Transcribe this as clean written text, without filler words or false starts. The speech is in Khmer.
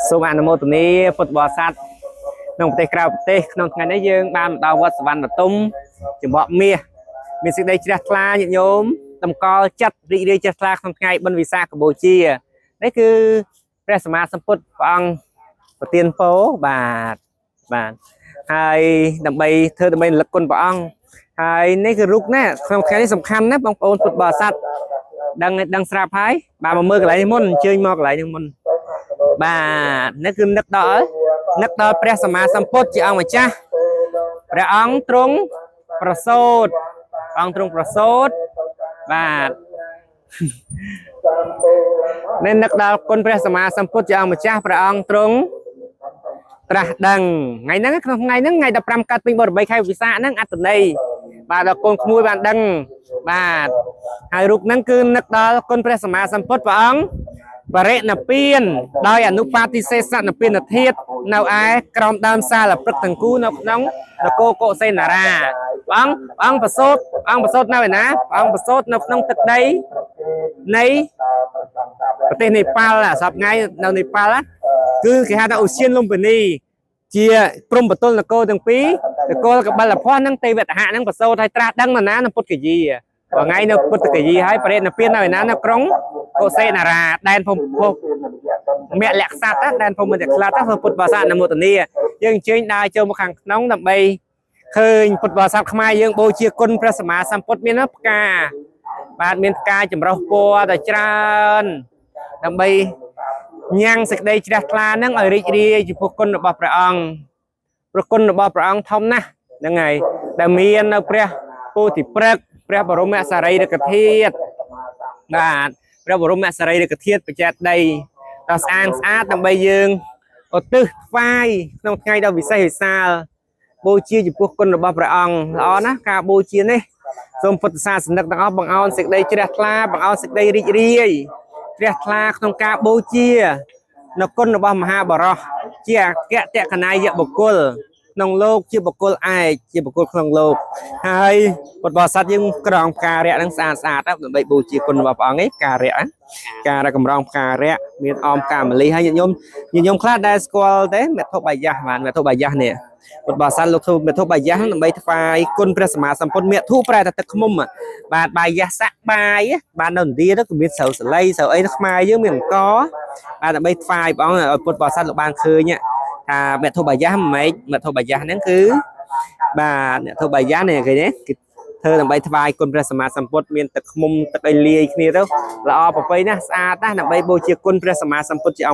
សូមអនុមោទនាពុទ្ធបរិស័ទក្នុងប្រទេសក្រៅប្រទេសក្នុងថ្ងៃនេះយើងបានដល់វត្តសវណ្ណទុំចំបក់មាសមានសេចក្តីជ្រះថ្លាញាតិញោមតម្កល់ចិត្តរីករាយជ្រះថ្លាក្នុងថ្ងៃបុណ្យវិសាខបូជានេះគឺព្រះសម្មាសម្ពុទ្ធព្រះអង្គប្រទានពរបាទហើយដើម្បីធ្វើដើម្បីរលឹកគុណព្រះអង្គហើយនេះគឺរូបណាក្នុងថ្ងៃនេះសំខាន់ណាបងប្អូនពុទ្ធបរិស័ទដឹងស្រាប់ហើយបាទមកមើលកន្លែងនេះមុនអញ្ជើញមកកន្លែងនេះមុនបាទនេះគឺនឹកដល់ព្រះសម្មាសម្ពុទ្ធជាអង្គម្ចាស់ព្រះអង្គទ្រង់ប្រសូតបាទនេះនឹកដល់គុណព្រះសម្មាសម្ពុទ្ធជាអង្គម្ចាស់ព្រះអង្គទ្រង់ត្រាស់ដឹងថ្ងៃហ្នឹងក្នុងថ្ងៃហ្នឹងថ្ងៃ15កើតពេញបរិបីខែវិសាខហ្នឹងអត្តន័យបាទដល់កូនក្មួយបានដឹងបាទហើយរូបហ្នឹងគឺនឹកដល់គុណព្រះសម្មាសម្ពុទ្ធព្រះអង្គបរិណិព្វានដោយអនុបាទិសេសនិព្វានធាតុនៅឯក្រោមដើមសាលព្រឹកទាំងគូនៅក្នុងនគរកុសេនារាព្រះអង្គប្រសូតនៅឯណាព្រះអង្គប្រសូតនៅក្នុងទឹកដីនៃប្រទេសនេប៉ាល់សប្តាហ៍ថ្ងៃនៅនេប៉ាល់គឺគេហៅថាអូសៀនលំពិនីជាព្រំបតុលនគរទាំងពីរនគរកបិលភ័ណ្ឌនិងទេវតហៈនឹងប្រសូតឲ្យត្រាស់ដឹងនៅណានៅពុទ្ធគយាថ្ងៃនៅពុទ្ធគយាហើយបរិណិព្វាននៅឯណានៅក្រុងកុសេនារាដែនភូមិមលក្ស័តដែនភូមិមលក្ស័តពុទ្ធបរិស័ទអនុមោទនាយើងអញ្ជើញដើរចូលមកខាងក្នុងដើម្បីឃើញពុទ្ធបរិស័ទខ្មែរយើងបូជាគុណព្រះសម្មាសម្ពុទ្ធមានផ្កាបាទមានផ្កាចម្រុះពណ៌តែច្រើនដើម្បីញ៉ាំងសេចក្តីជ្រះថ្លានឹងឲ្យរីករាយចំពោះគុណរបស់ព្រះអង្គប្រគុណរបស់ព្រះអង្គធំណាស់ហ្នឹងហើយដែលមាននៅព្រះពោធិព្រឹក្សព្រះបរមសារីរិកធាតុបាទព្រះបរមសារីរិកធាតុបច្ចេតដីដ៏ស្អាតដើម្បីយើងឧទ្ទិសថ្វាយក្នុងថ្ងៃដ៏វិសេសវិសាលបូជាចំពោះគុណរបស់ព្រះអង្គល្អណាស់ការបូជានេះសូមពុទ្ធសាសនិកទាំងអស់បង្អោនសេចក្តីជ្រះថ្លាបង្អោនសេចក្តីរីករាយជ្រះថ្លាក្នុងការបូជានៅគុណរបស់មហាបរោះជាអគ្គតក្កណាយបុគ្គលក្នុងលោកជាបុគ្គលឯកជាបុគ្គលក្នុងលោកហើយពុទ្ធបរិស័ទយើងក្រងផ្ការៈនឹងស្អាតដើម្បីបូជាគុណរបស់ព្រះអង្គឯងការកម្រងផ្ការៈមានអមកាមលីហើយញាតិញោមខ្លះដែលស្គាល់ទេមេធុបាយៈបានមេធុបាយៈនេះពុទ្ធបរិស័ទលោកធូមេធុបាយៈដើម្បីថ្វាយគុណព្រះសម្មាសម្ពុទ្ធមេធុប្រែតែទឹកឃ្មុំបាទបាយៈស័កបាយបាននៅឥណ្ឌាទៅគឺមានស្រូវសលៃស្រូវអីខ្មែរយើងមានអង្គបាទដើម្បីថ្វាយព្រះអង្គឲ្យពុទ្ធបរិស័ទលោកបានឃើញថាមេធុបាយៈមេធុបាយៈហ្នឹងគឺបាទមេធុបាយៈនេះគេនេះគឺធ្វើដើម្បីថ្វាយគុណព្រះសម្មាសម្ពុទ្ធមានទឹកឃ្មុំទឹកអីលាយគ្នាទៅល្អប្រពៃណាស់ស្អាតណាស់ដើម្បីបូជាគុណព្រះសម្មាសម្ពុទ្ធជា